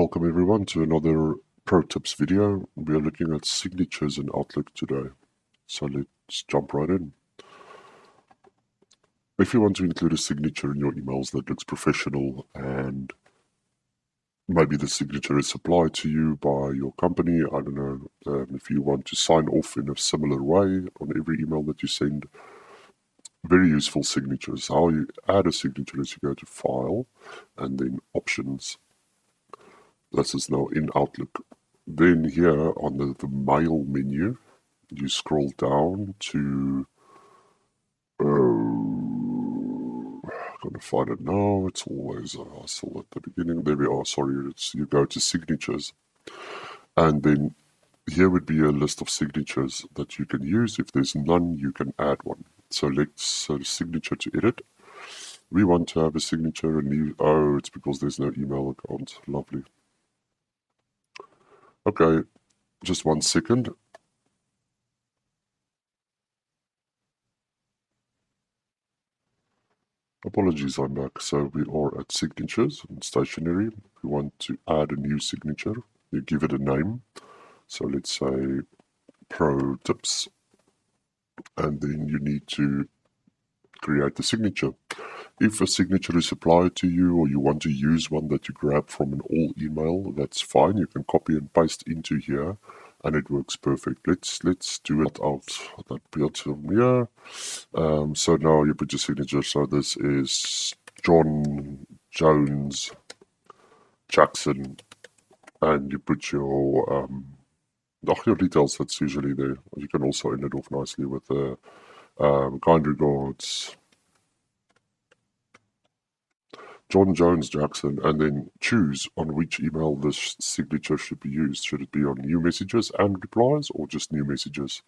Welcome everyone to another Pro Tips video. We are looking at signatures in Outlook today. So let's jump right in. If you want to include a signature in your emails that looks professional and maybe the signature is supplied to you by your company, I don't know, if you want to sign off in a similar way on every email that you send, very useful signatures. How you add a signature is you go to File and then Options. This is now in Outlook. Then here on the Mail menu, you scroll down to, I'm going to find it now, it's always, I saw at the beginning, there we are, sorry, you go to Signatures. And then here would be a list of signatures that you can use. If there's none, you can add one. So let's signature to edit. We want to have a signature and leave, oh, it's because there's no email account, lovely. Okay, just 1 second. Apologies, I'm back. So we are at signatures and stationery. We want to add a new signature. You give it a name. So let's say Pro Tips. And then you need to create the signature. If a signature is supplied to you or you want to use one that you grab from an all email, that's fine. You can copy and paste into here and it works perfect. Let's do it out that build from here. So now you put your signature. So this is John Jones Jackson and you put your details that's usually there. You can also end it off nicely with kind regards John Jones Jackson, and then choose on which email this signature should be used. Should it be on new messages and replies or just new messages?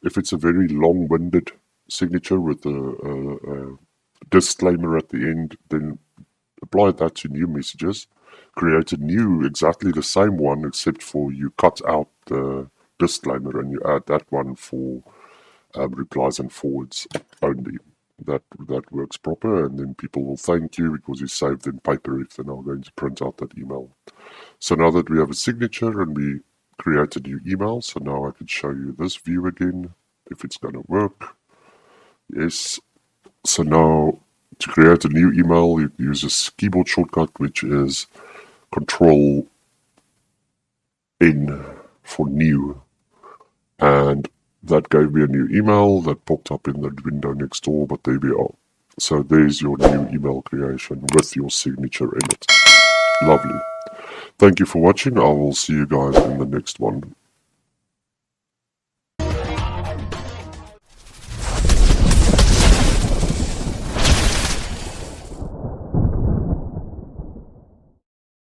If it's a very long-winded signature with a disclaimer at the end, then apply that to new messages. Create a new, exactly the same one, except for you cut out the disclaimer and you add that one for replies and forwards only. That works proper, and then people will thank you because you saved in paper if they're now going to print out that email. So now that we have a signature and we create a new email, so now I can show you this view again, if it's going to work. Yes. So now to create a new email, you use a keyboard shortcut, which is Control N for new. And that gave me a new email that popped up in the window next door, but there we are. So there's your new email creation with your signature in it. Lovely. Thank you for watching. I will see you guys in the next one.